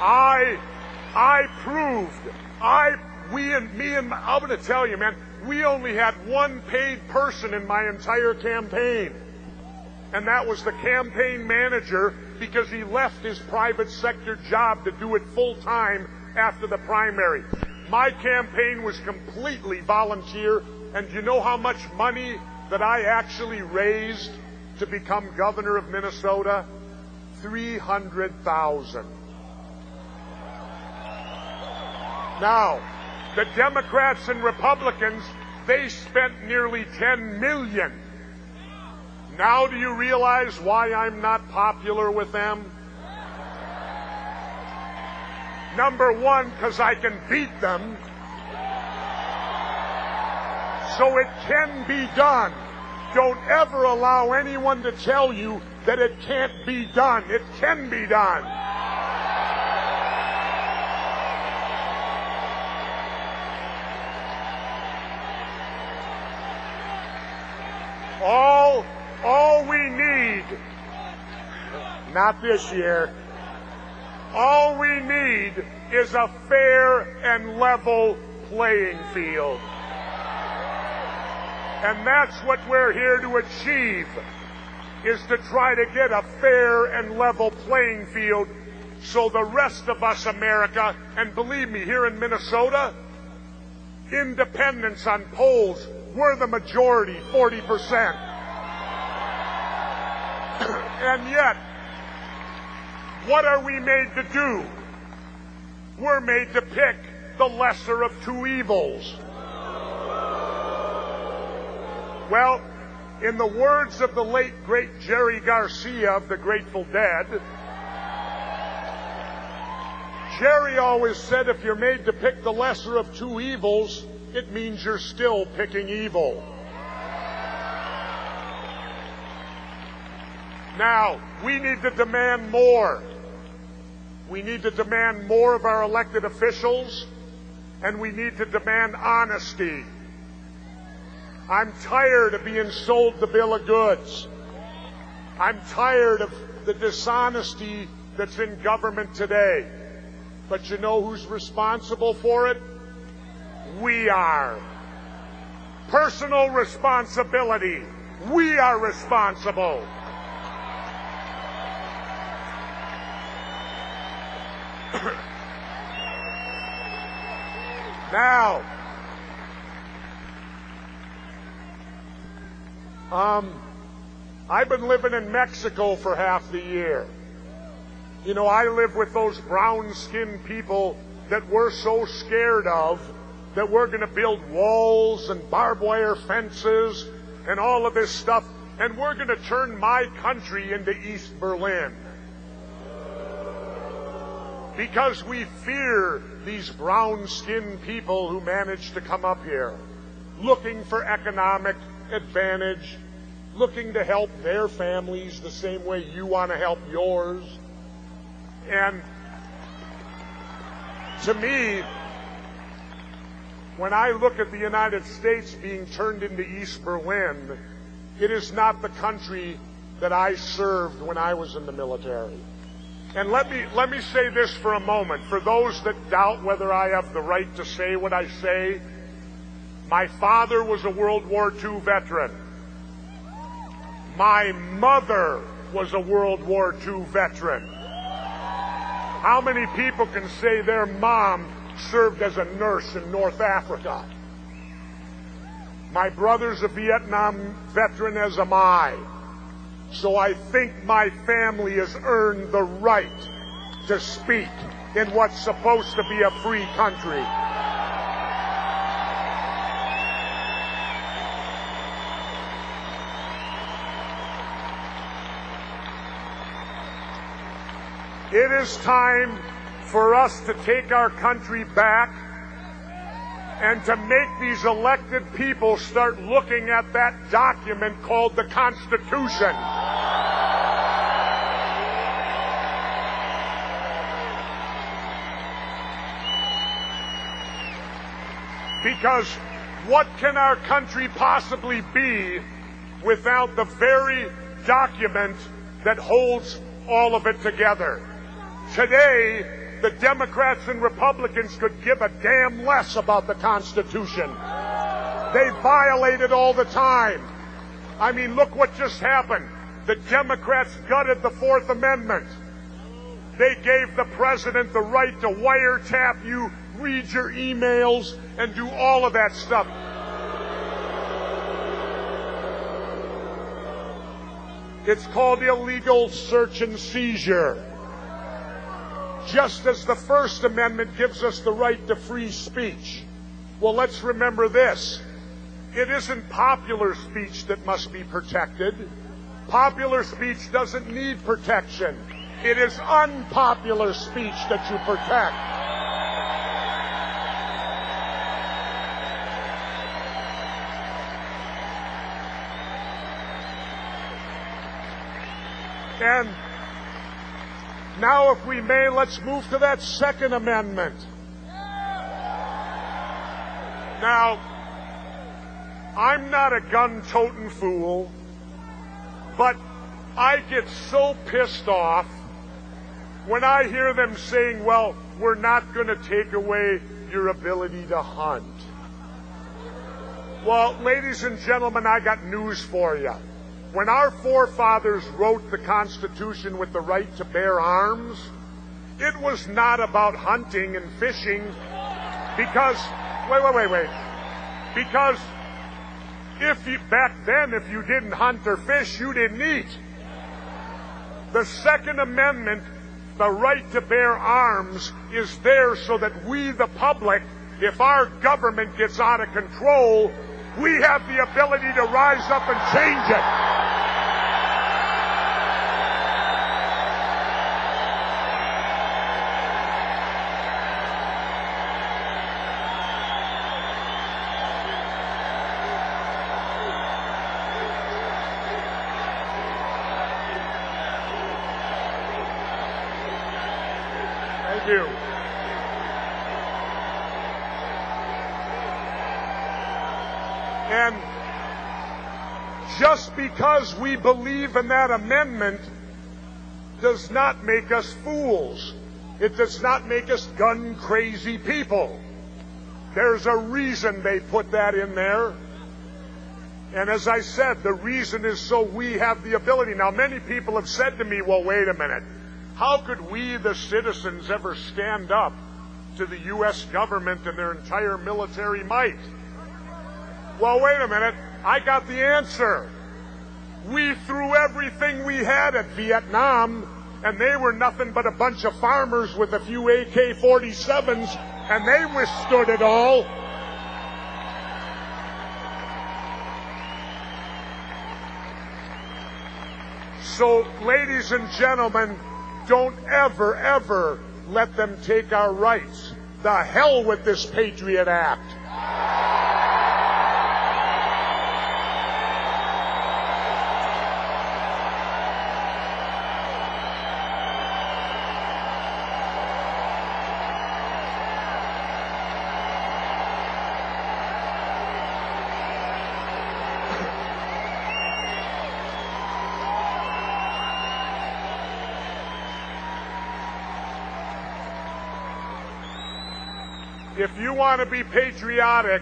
I proved, I'm going to tell you, man, we only had one paid person in my entire campaign. And that was the campaign manager, because he left his private sector job to do it full time after the primary. My campaign was completely volunteer, and do you know how much money that I actually raised to become governor of Minnesota? $300,000. Now, the Democrats and Republicans, they spent nearly $10 million. Now do you realize why I'm not popular with them? Number one, because I can beat them. So it can be done. Don't ever allow anyone to tell you that it can't be done. It can be done. All we need, not this year, all we need is a fair and level playing field. And that's what we're here to achieve, is to try to get a fair and level playing field so the rest of us, America, and believe me, here in Minnesota, independents on polls, we're the majority, 40%. And yet, what are we made to do? We're made to pick the lesser of two evils. Well, in the words of the late, great Jerry Garcia of the Grateful Dead, Jerry always said if you're made to pick the lesser of two evils, it means you're still picking evil. Now, we need to demand more. We need to demand more of our elected officials, and we need to demand honesty. I'm tired of being sold the bill of goods. I'm tired of the dishonesty that's in government today. But you know who's responsible for it? We are. Personal responsibility. We are responsible. Now, I've been living in Mexico for half the year. You know, I live with those brown-skinned people that we're so scared of that we're going to build walls and barbed wire fences and all of this stuff, and we're going to turn my country into East Berlin. Because we fear these brown-skinned people who manage to come up here, looking for economic advantage, looking to help their families the same way you want to help yours. And to me, when I look at the United States being turned into East Berlin, it is not the country that I served when I was in the military. And let me say this for a moment. For those that doubt whether I have the right to say what I say, my father was a World War II veteran. My mother was a World War II veteran. How many people can say their mom served as a nurse in North Africa? My brother's a Vietnam veteran, as am I. So I think my family has earned the right to speak in what's supposed to be a free country. It is time for us to take our country back and to make these elected people start looking at that document called the Constitution. Because what can our country possibly be without the very document that holds all of it together? Today, the Democrats and Republicans could give a damn less about the Constitution. They violate it all the time. I mean, look what just happened. The Democrats gutted the Fourth Amendment. They gave the president the right to wiretap you, read your emails, and do all of that stuff. It's called illegal search and seizure. Just as the First Amendment gives us the right to free speech. Well, let's remember this. It isn't popular speech that must be protected. Popular speech doesn't need protection. It is unpopular speech that you protect. And now, if we may, let's move to that Second Amendment. Now, I'm not a gun-toting fool, but I get so pissed off when I hear them saying, well, we're not going to take away your ability to hunt. Well, ladies and gentlemen, I got news for you. When our forefathers wrote the Constitution with the right to bear arms, it was not about hunting and fishing because, wait. Because back then, if you didn't hunt or fish, you didn't eat. The Second Amendment, the right to bear arms, is there so that we, the public, if our government gets out of control, we have the ability to rise up and change it. Thank you. And just because we believe in that amendment does not make us fools. It does not make us gun-crazy people. There's a reason they put that in there. And as I said, the reason is so we have the ability. Now, many people have said to me, well, wait a minute. How could we, the citizens, ever stand up to the U.S. government and their entire military might? Well, wait a minute. I got the answer. We threw everything we had at Vietnam, and they were nothing but a bunch of farmers with a few AK-47s, and they withstood it all. So, ladies and gentlemen, don't ever let them take our rights. The hell with this Patriot Act. If you want to be patriotic,